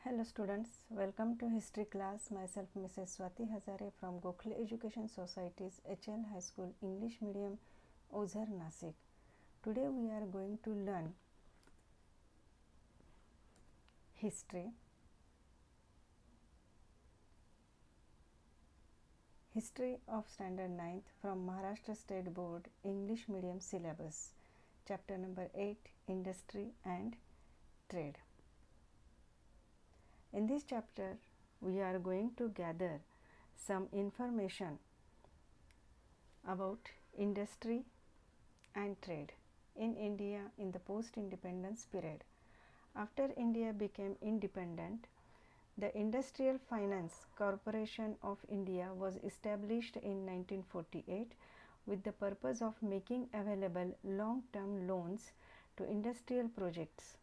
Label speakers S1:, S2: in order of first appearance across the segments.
S1: Hello students, welcome to history class. Myself Mrs. Swati Hazare from Gokhale Education Society's HL High School English Medium, Ozar, Nasik. Today we are going to learn history. History of Standard 9th from Maharashtra State Board English Medium Syllabus. Chapter number 8, Industry and Trade. In this chapter, we are going to gather some information about industry and trade in India in the post-independence period. After India became independent, the Industrial Finance Corporation of India was established in 1948 with the purpose of making available long-term loans to industrial projects.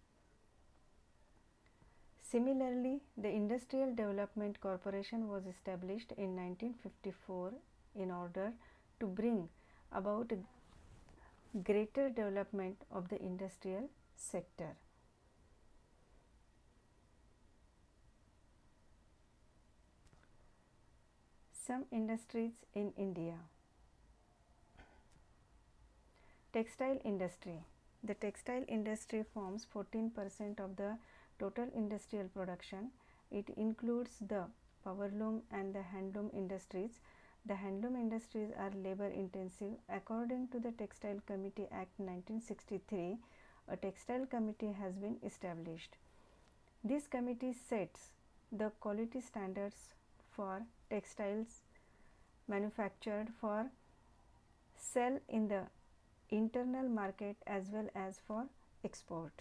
S1: Similarly, the Industrial Development Corporation was established in 1954 in order to bring about greater development of the industrial sector. Some industries in India. Textile industry. The textile industry forms 14% of the total industrial production. It includes the powerloom and the handloom industries. The handloom industries are labor intensive. According to the Textile Committee Act 1963, a textile committee has been established. This committee sets the quality standards for textiles manufactured for sale in the internal market as well as for export.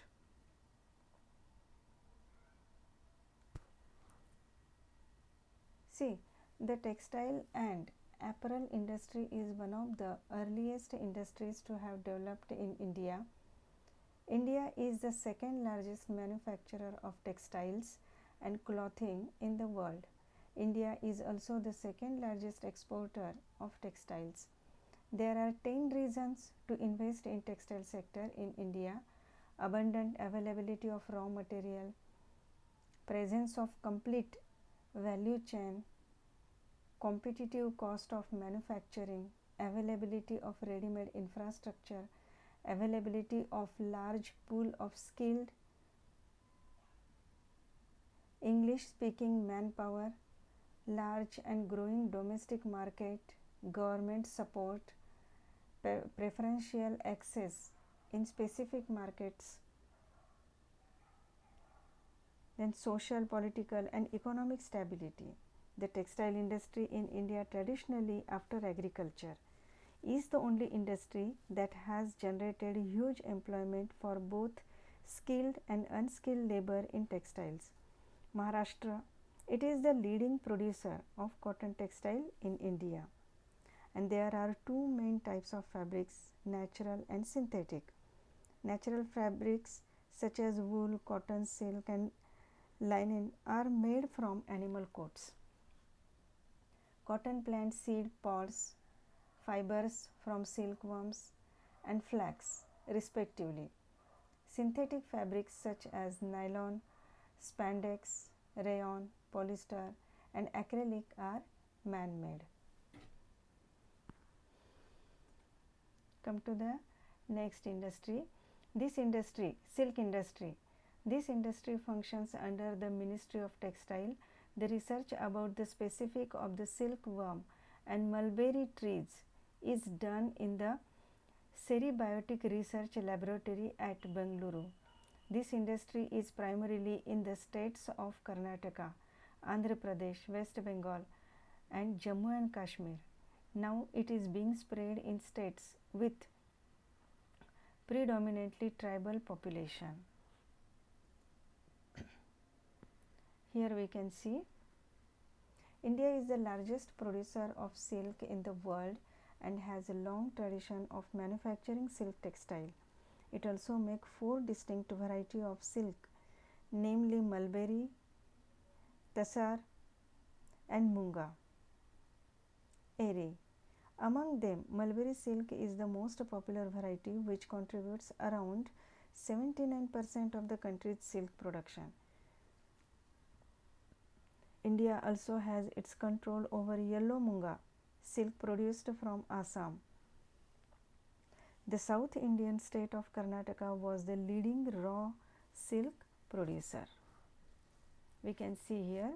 S1: See, the textile and apparel industry is one of the earliest industries to have developed in India. India is the second largest manufacturer of textiles and clothing in the world. India is also the second largest exporter of textiles. There are 10 reasons to invest in textile sector in India: abundant availability of raw material, presence of complete value chain, competitive cost of manufacturing, availability of ready-made infrastructure, availability of large pool of skilled English-speaking manpower, large and growing domestic market, government support, preferential access in specific markets, then social, political and economic stability. The textile industry in India traditionally after agriculture is the only industry that has generated huge employment for both skilled and unskilled labor in textiles. Maharashtra, it is the leading producer of cotton textile in India, and there are two main types of fabrics, natural and synthetic. Natural fabrics such as wool, cotton, silk and linen are made from animal coats. Cotton plant seed pods, fibers from silkworms and flax respectively. Synthetic fabrics such as nylon, spandex, rayon, polyester and acrylic are man-made. Come to the next industry. This industry, silk industry. This industry functions under the Ministry of Textile. The research about the specific of the silkworm and mulberry trees is done in the Seribiotic Research Laboratory at Bengaluru. This industry is primarily in the states of Karnataka, Andhra Pradesh, West Bengal and Jammu and Kashmir. Now it is being spread in states with predominantly tribal population. Here we can see India is the largest producer of silk in the world and has a long tradition of manufacturing silk textile. It also makes 4 distinct varieties of silk, namely mulberry, tasar and munga, eri. Among them, mulberry silk is the most popular variety which contributes around 79% of the country's silk production. India also has its control over yellow munga, silk produced from Assam. The South Indian state of Karnataka was the leading raw silk producer. We can see here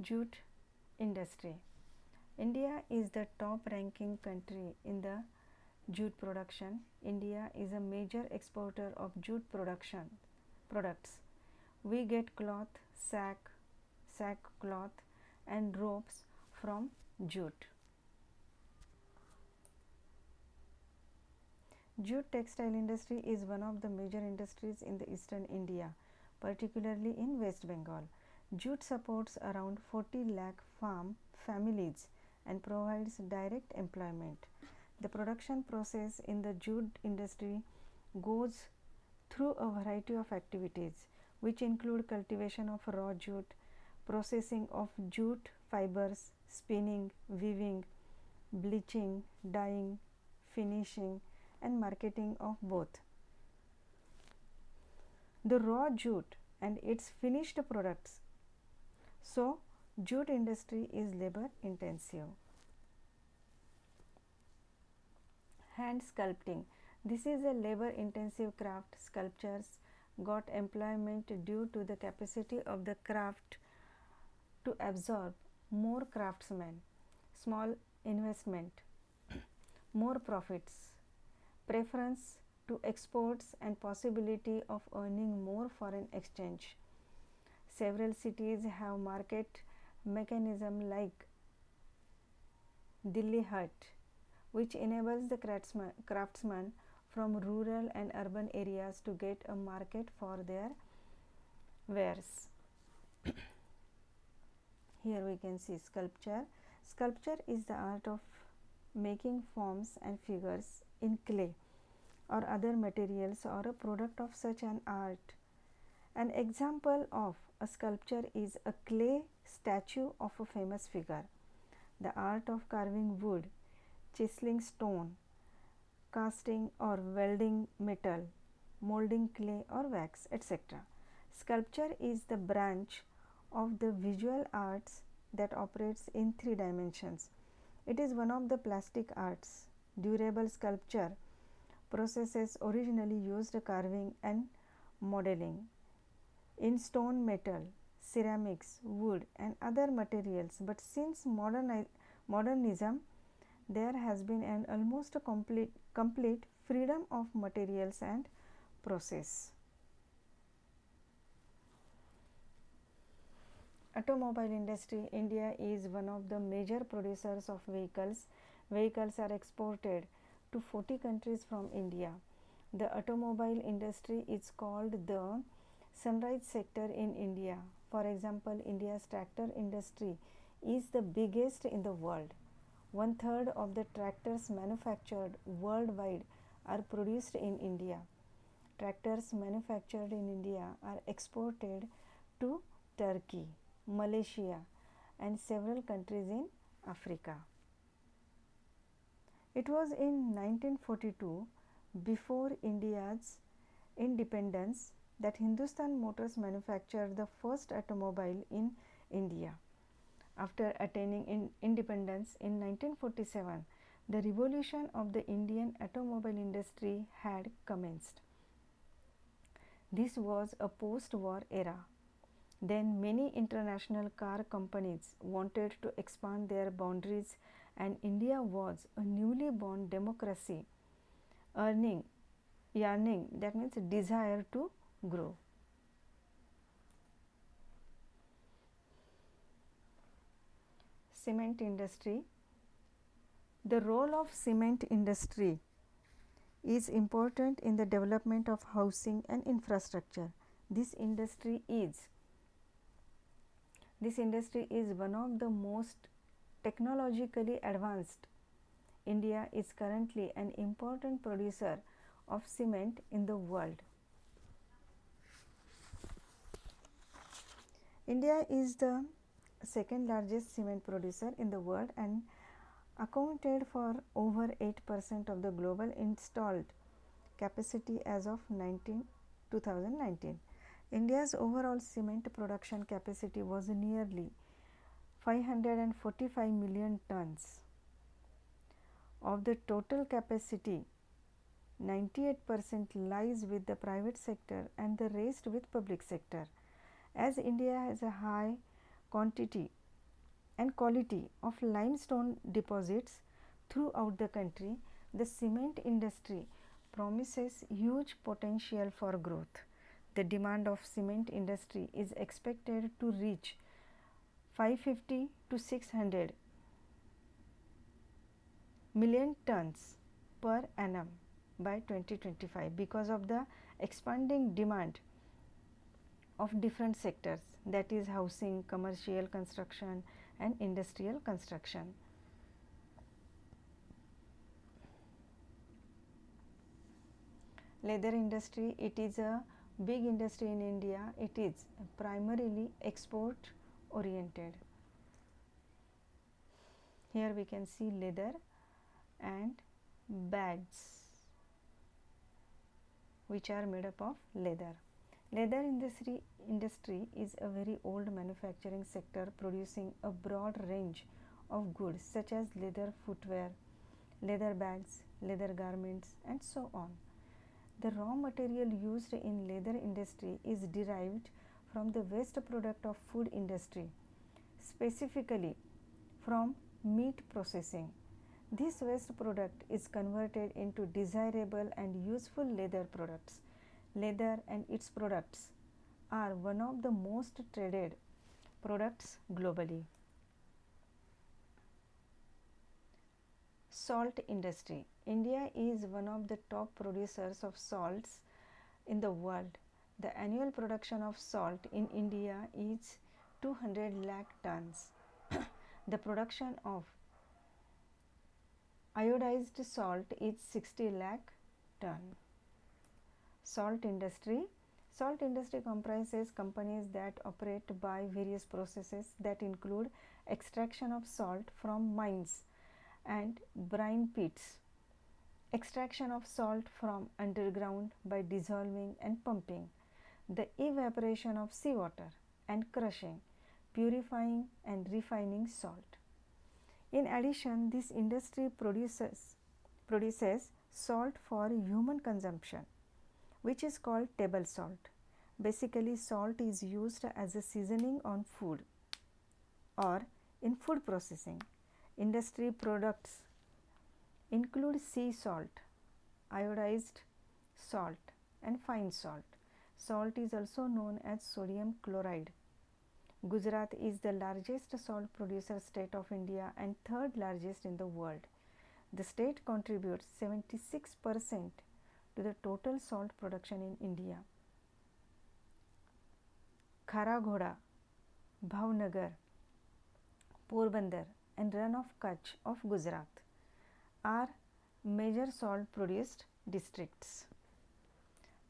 S1: Jute Industry. India is the top ranking country in the jute production. India is a major exporter of jute products. We get cloth, sackcloth and ropes from jute. Jute textile industry is one of the major industries in the eastern India, particularly in West Bengal. Jute supports around 40 lakh farm families and provides direct employment. The production process in the jute industry goes through a variety of activities, which include cultivation of raw jute, processing of jute fibers, spinning, weaving, bleaching, dyeing, finishing, and marketing of both the raw jute and its finished products. So, jute industry is labor intensive. Hand sculpting. This is a labor intensive craft. Sculptures got employment due to the capacity of the craft to absorb more craftsmen, small investment, more profits, preference to exports and possibility of earning more foreign exchange. Several cities have market mechanism like Dilli Hut, which enables the craftsmen from rural and urban areas to get a market for their wares. Here we can see sculpture. Sculpture is the art of making forms and figures in clay or other materials or a product of such an art. An example of a sculpture is a clay statue of a famous figure. The art of carving wood, chiseling stone, casting or welding metal, molding clay or wax, etc. Sculpture is the branch of the visual arts that operates in 3 dimensions. It is one of the plastic arts. Durable sculpture processes originally used carving and modeling in stone, metal, ceramics, wood and other materials, but since modernism there has been an almost complete freedom of materials and process. Automobile industry. India is one of the major producers of vehicles. Vehicles are exported to 40 countries from India. The automobile industry is called the sunrise sector in India. For example, India's tractor industry is the biggest in the world. 1/3 of the tractors manufactured worldwide are produced in India. Tractors manufactured in India are exported to Turkey, Malaysia and several countries in Africa. It was in 1942, before India's independence, that Hindustan Motors manufactured the first automobile in India. After attaining independence in 1947, the revolution of the Indian automobile industry had commenced. This was a post-war era. Then many international car companies wanted to expand their boundaries and India was a newly born democracy, yearning, that means desire to grow. Cement industry. The role of cement industry is important in the development of housing and infrastructure. This industry is one of the most technologically advanced. India is currently an important producer of cement in the world. India is the second largest cement producer in the world and accounted for over 8% of the global installed capacity as of 2019. India's overall cement production capacity was nearly 545 million tons. Of the total capacity, 98% lies with the private sector and the rest with public sector. As India has a high quantity and quality of limestone deposits throughout the country, the cement industry promises huge potential for growth. The demand of cement industry is expected to reach 550 to 600 million tons per annum by 2025 because of the expanding demand of different sectors, that is housing, commercial construction and industrial construction. Leather industry, it is a big industry in India. It is primarily export oriented. Here we can see leather and bags which are made up of leather. Leather industry is a very old manufacturing sector producing a broad range of goods such as leather footwear, leather bags, leather garments and so on. The raw material used in leather industry is derived from the waste product of food industry, specifically from meat processing. This waste product is converted into desirable and useful leather products. Leather and its products are one of the most traded products globally. Salt industry. India is one of the top producers of salts in the world. The annual production of salt in India is 200 lakh tons. The production of iodized salt is 60 lakh ton. Salt industry. Salt industry comprises companies that operate by various processes that include extraction of salt from mines and brine pits, extraction of salt from underground by dissolving and pumping, the evaporation of seawater and crushing, purifying and refining salt. In addition, this industry produces salt for human consumption, which is called table salt. Basically, salt is used as a seasoning on food or in food processing. Industry products include sea salt, iodized salt and fine salt. Salt is also known as sodium chloride. Gujarat is the largest salt producer state of India and third largest in the world. The state contributes 76% to the total salt production in India. Kharaghoda, Bhavnagar, Porbandar and Rann of Kutch of Gujarat are major salt produced districts.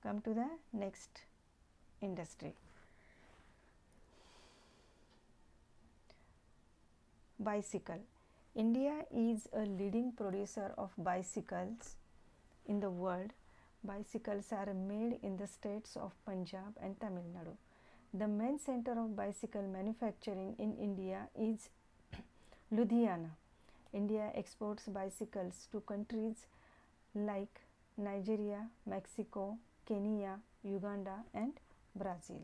S1: Come to the next industry. Bicycle. India is a leading producer of bicycles in the world. Bicycles are made in the states of Punjab and Tamil Nadu. The main center of bicycle manufacturing in India is Ludhiana. India exports bicycles to countries like Nigeria, Mexico, Kenya, Uganda and Brazil.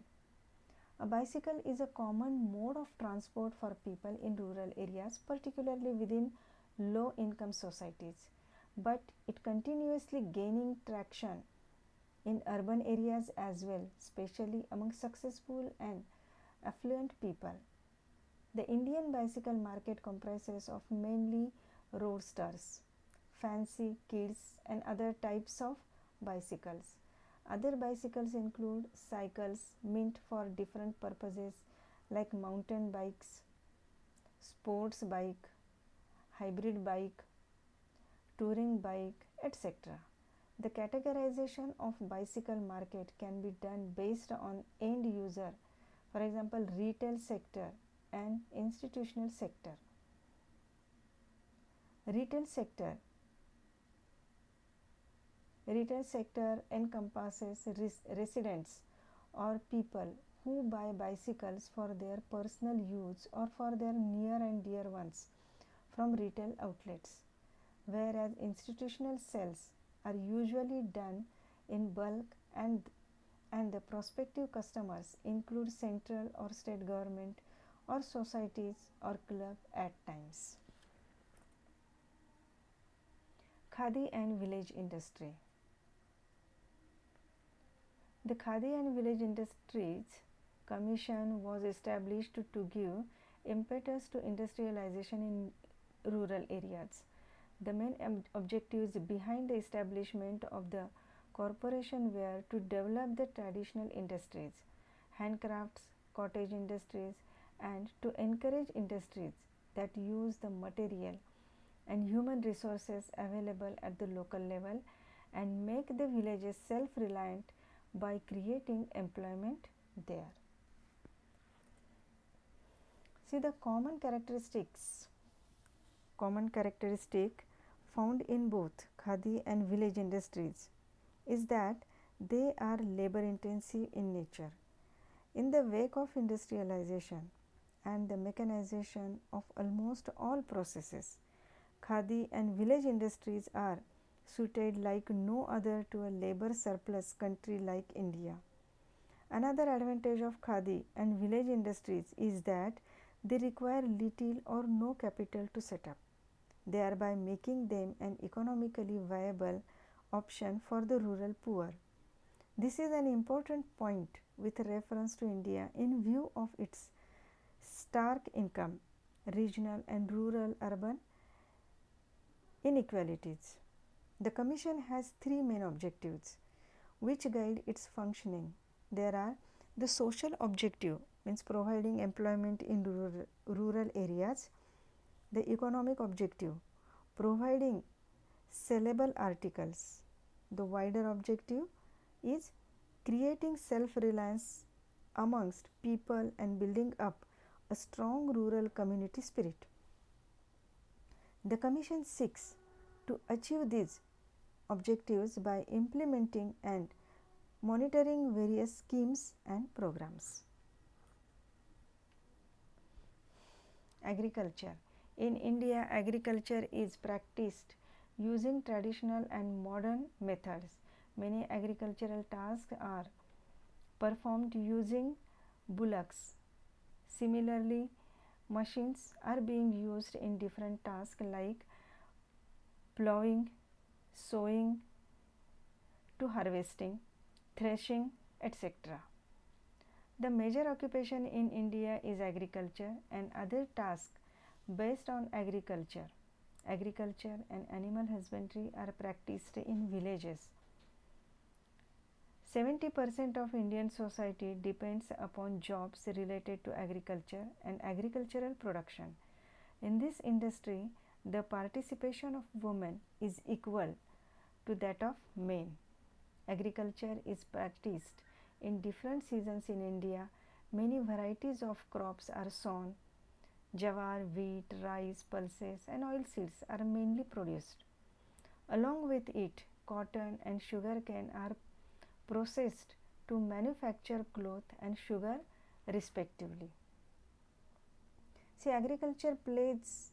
S1: A bicycle is a common mode of transport for people in rural areas, particularly within low-income societies, but it continuously gaining traction in urban areas as well, especially among successful and affluent people. The Indian bicycle market comprises of mainly roadsters, fancy kids and other types of bicycles. Other bicycles include cycles meant for different purposes like mountain bikes, sports bike, hybrid bike, touring bike, etc. The categorization of bicycle market can be done based on end user, for example, retail sector and institutional sector. Retail sector. Retail sector encompasses residents or people who buy bicycles for their personal use or for their near and dear ones from retail outlets, whereas institutional sales are usually done in bulk and the prospective customers include central or state government or societies or club at times. Khadi and village industry. The Khadi and Village Industries Commission was established to give impetus to industrialization in rural areas. The main objectives behind the establishment of the corporation were to develop the traditional industries, handcrafts, cottage industries, and to encourage industries that use the material and human resources available at the local level and make the villages self-reliant by creating employment there. See the common characteristic found in both Khadi and village industries is that they are labor intensive in nature. In the wake of industrialization and the mechanization of almost all processes, Khadi and village industries are suited like no other to a labor surplus country like India. Another advantage of Khadi and village industries is that they require little or no capital to set up, thereby making them an economically viable option for the rural poor. This is an important point with reference to India in view of its stark income, regional and rural urban inequalities. The Commission has three main objectives which guide its functioning. There are the social objective, means providing employment in rural areas; the economic objective, providing sellable articles; the wider objective is creating self-reliance amongst people and building up a strong rural community spirit. The Commission seeks to achieve these objectives by implementing and monitoring various schemes and programs. Agriculture. In India, agriculture is practiced using traditional and modern methods. Many agricultural tasks are performed using bullocks. Similarly, machines are being used in different tasks like plowing, sowing to harvesting, threshing, etc. The major occupation in India is agriculture and other tasks based on agriculture. Agriculture and animal husbandry are practiced in villages. 70% of Indian society depends upon jobs related to agriculture and agricultural production. In this industry, the participation of women is equal to that of men. Agriculture is practiced in different seasons in India. Many varieties of crops are sown. Jawar, wheat, rice, pulses and oilseeds are mainly produced. Along with it, cotton and sugarcane are processed to manufacture cloth and sugar respectively. See, agriculture plays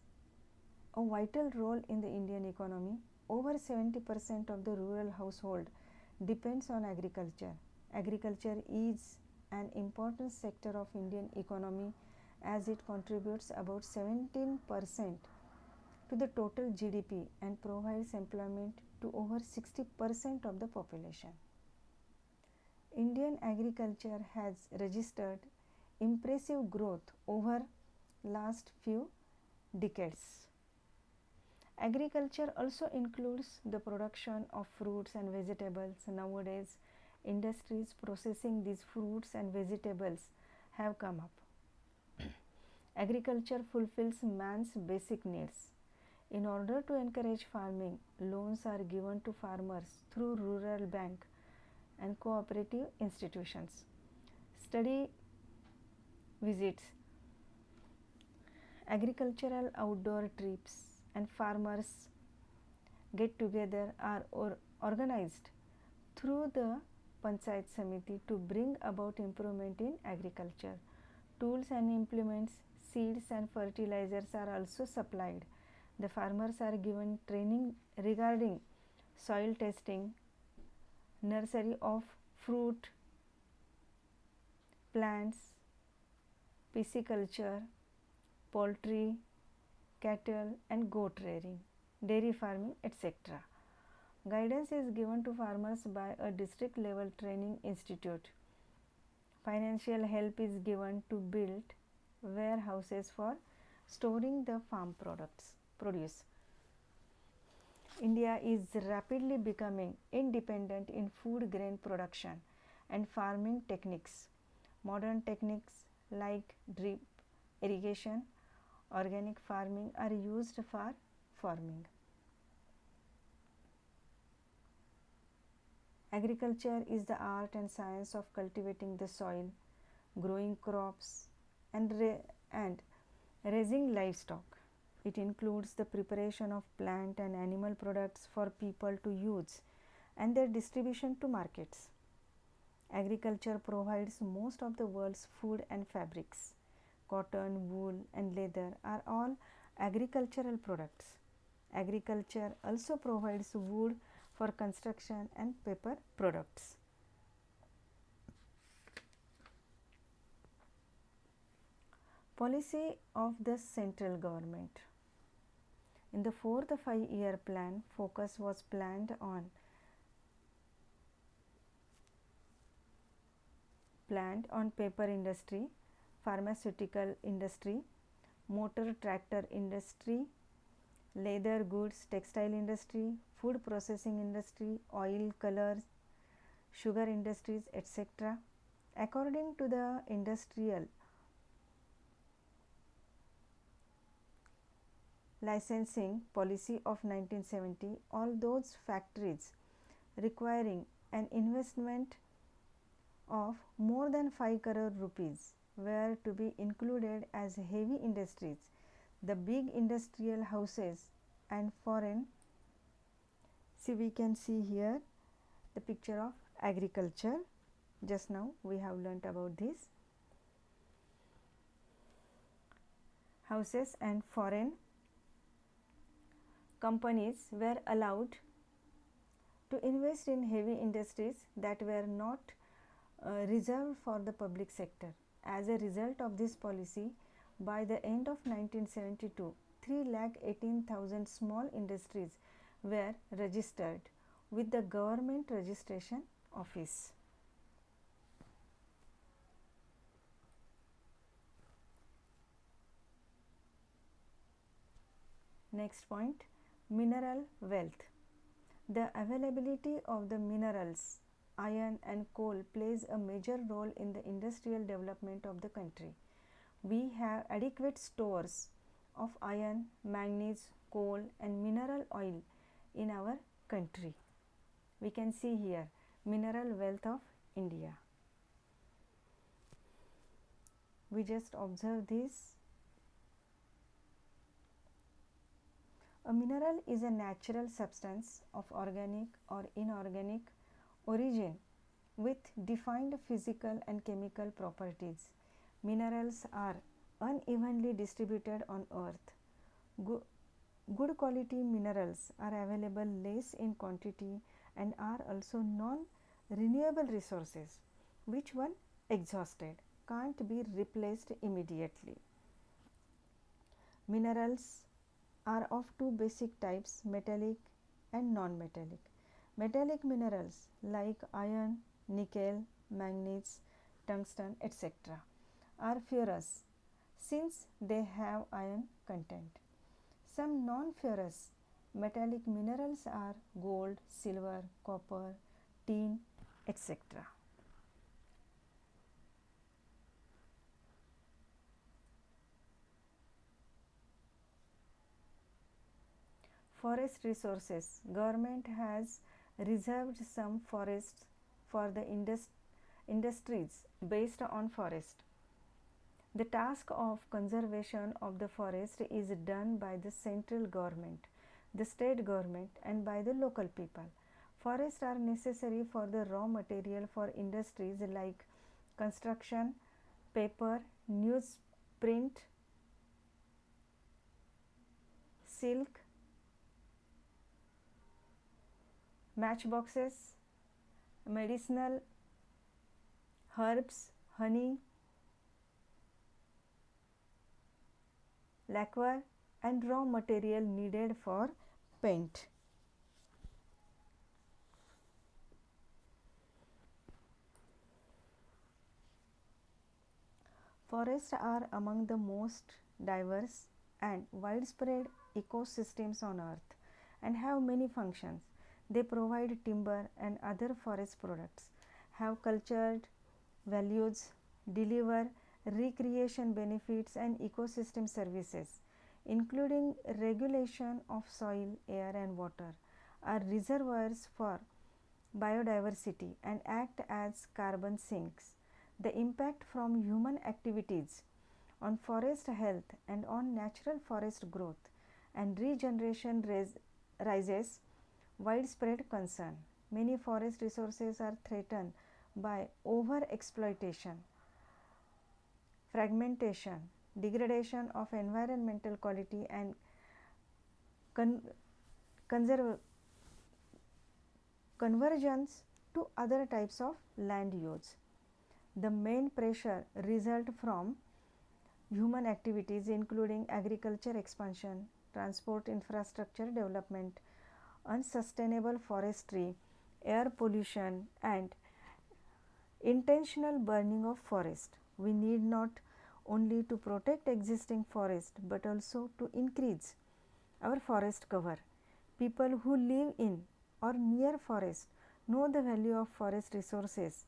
S1: a vital role in the Indian economy. Over 70% of the rural household depends on agriculture. Agriculture is an important sector of Indian economy as it contributes about 17% to the total GDP and provides employment to over 60% of the population. Indian agriculture has registered impressive growth over last few decades. Agriculture also includes the production of fruits and vegetables. Nowadays, industries processing these fruits and vegetables have come up. Agriculture fulfills man's basic needs. In order to encourage farming, loans are given to farmers through rural bank and cooperative institutions. Study visits, agricultural outdoor trips and farmers get together are organized through the Panchayat Samiti to bring about improvement in agriculture. Tools and implements, seeds and fertilizers are also supplied. The farmers are given training regarding soil testing, nursery of fruit, plants, pisciculture, poultry, cattle and goat rearing, dairy farming, etc. Guidance is given to farmers by a district level training institute. Financial help is given to build warehouses for storing the farm produce. India is rapidly becoming independent in food grain production and farming techniques. Modern techniques like drip irrigation, organic farming are used for farming. Agriculture is the art and science of cultivating the soil, growing crops, and raising livestock. It includes the preparation of plant and animal products for people to use and their distribution to markets. Agriculture provides most of the world's food and fabrics. Cotton, wool, and leather are all agricultural products. Agriculture also provides wood for construction and paper products. Policy of the central government. In the fourth 5-year plan, focus was planned on paper industry, pharmaceutical industry, motor tractor industry, leather goods, textile industry, food processing industry, oil, colors, sugar industries, etc. According to the industrial licensing policy of 1970, all those factories requiring an investment of more than 5 crore rupees were to be included as heavy industries. The big industrial houses and foreign. See, we can see here the picture of agriculture. Just now we have learnt about this. Houses and foreign companies were allowed to invest in heavy industries that were not reserved for the public sector. As a result of this policy, by the end of 1972, 3,18,000 small industries were registered with the Government Registration Office. Next point, mineral wealth. The availability of the minerals, iron and coal plays a major role in the industrial development of the country. We have adequate stores of iron, manganese, coal and mineral oil in our country. We can see here mineral wealth of India. We just observe this. A mineral is a natural substance of organic or inorganic origin with defined physical and chemical properties. Minerals are unevenly distributed on earth. Good quality minerals are available less in quantity and are also non-renewable resources which when exhausted can't be replaced immediately. Minerals are of two basic types, metallic and non-metallic. Metallic minerals like iron, nickel, manganese, tungsten, etc. are ferrous since they have iron content. Some non-ferrous metallic minerals are gold, silver, copper, tin, etc. Forest resources. Government has reserved some forests for the industries based on forest. The task of conservation of the forest is done by the central government, the state government, and by the local people. Forests are necessary for the raw material for industries like construction, paper, newsprint, silk, matchboxes, medicinal herbs, honey, lacquer, and raw material needed for paint. Forests are among the most diverse and widespread ecosystems on earth and have many functions. They provide timber and other forest products, have cultured values, deliver recreation benefits and ecosystem services, including regulation of soil, air, and water, are reservoirs for biodiversity and act as carbon sinks. The impact from human activities on forest health and on natural forest growth and regeneration raises widespread concern. Many forest resources are threatened by over-exploitation, fragmentation, degradation of environmental quality, and convergence to other types of land use. The main pressure result from human activities including agriculture expansion, transport infrastructure development, unsustainable forestry, air pollution, and intentional burning of forest. We need not only to protect existing forest but also to increase our forest cover. People who live in or near forest know the value of forest resources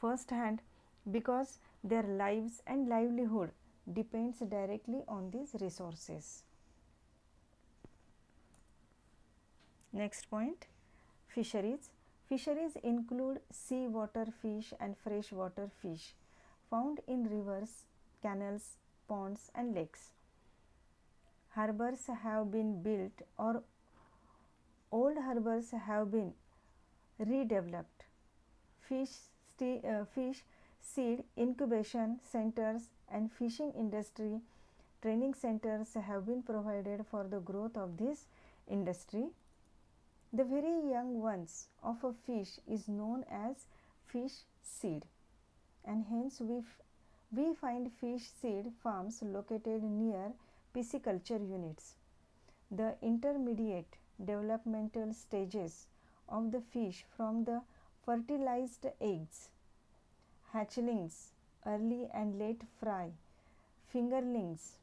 S1: first hand because their lives and livelihood depends directly on these resources. Next point, fisheries. Fisheries include seawater fish and freshwater fish found in rivers, canals, ponds, and lakes. Harbors have been built or old harbors have been redeveloped. Fish seed incubation centers and fishing industry training centers have been provided for the growth of this industry. The very young ones of a fish is known as fish seed, and hence we find fish seed farms located near pisciculture units. The intermediate developmental stages of the fish from the fertilized eggs, hatchlings, early and late fry, fingerlings,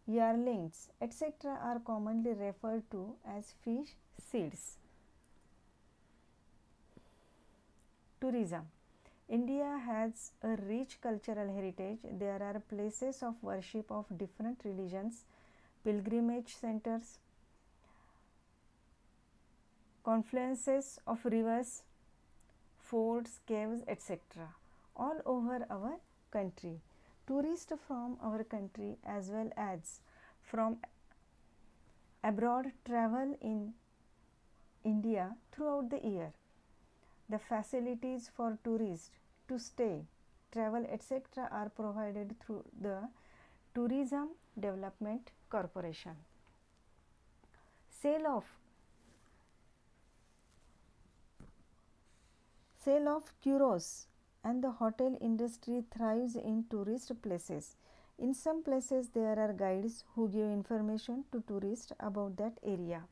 S1: yearlings, etc. are commonly referred to as fish seeds. Tourism. India has a rich cultural heritage. There are places of worship of different religions, pilgrimage centers, confluences of rivers, forts, caves, etc. all over our country. Tourists from our country as well as from abroad travel in India throughout the year. The facilities for tourists to stay, travel, etc. are provided through the Tourism Development Corporation. Sale of curos and the hotel industry thrives in tourist places. In some places there are guides who give information to tourists about that area.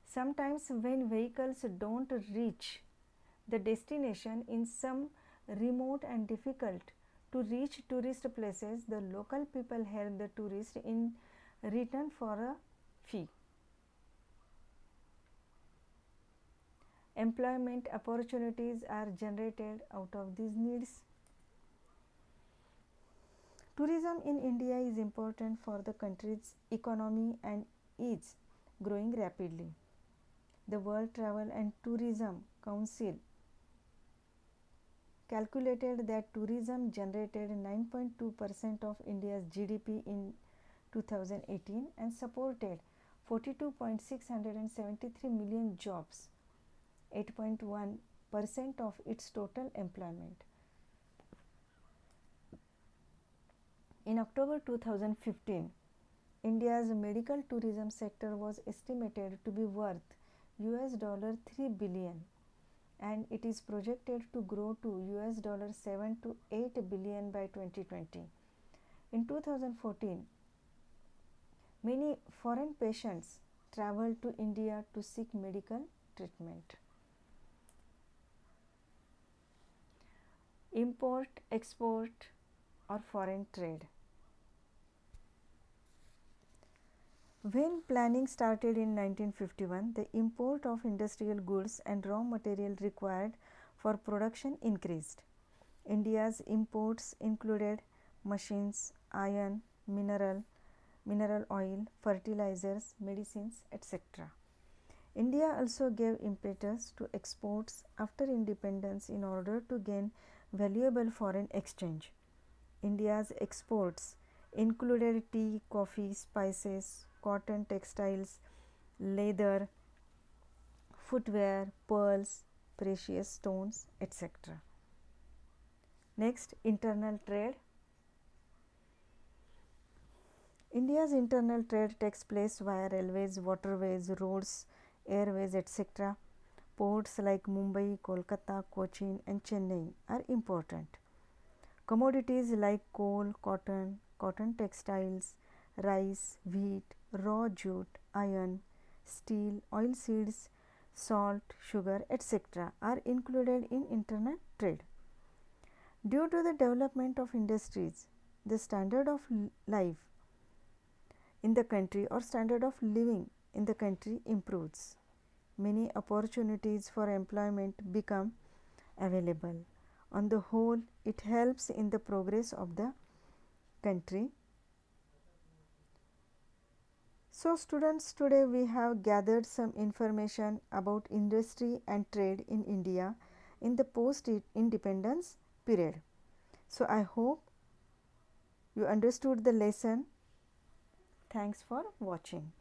S1: Sometimes when vehicles don't reach the destination in some remote and difficult to reach tourist places, the local people help the tourist in return for a fee. Employment opportunities are generated out of these needs. Tourism in India is important for the country's economy and is growing rapidly. The World Travel and Tourism Council calculated that tourism generated 9.2% of India's GDP in 2018 and supported 42.673 million jobs, 8.1% of its total employment. In October 2015, India's medical tourism sector was estimated to be worth $3 billion, and it is projected to grow to $7 to 8 billion by 2020. In 2014, many foreign patients traveled to India to seek medical treatment. Import, export, or foreign trade. When planning started in 1951, the import of industrial goods and raw material required for production increased. India's imports included machines, iron, mineral oil, fertilizers, medicines, etc. India also gave impetus to exports after independence in order to gain valuable foreign exchange. India's exports included tea, coffee, spices, cotton, textiles, leather, footwear, pearls, precious stones, etc. Next, internal trade. India's internal trade takes place via railways, waterways, roads, airways, etc. Ports like Mumbai, Kolkata, Cochin, and Chennai are important. Commodities like coal, cotton textiles, rice, wheat, raw jute, iron, steel, oilseeds, salt, sugar, etc. are included in internal trade. Due to the development of industries, the standard of life in the country or standard of living in the country improves. Many opportunities for employment become available. On the whole, it helps in the progress of the country. So students, today we have gathered some information about industry and trade in India in the post-independence period. So I hope you understood the lesson. Thanks for watching.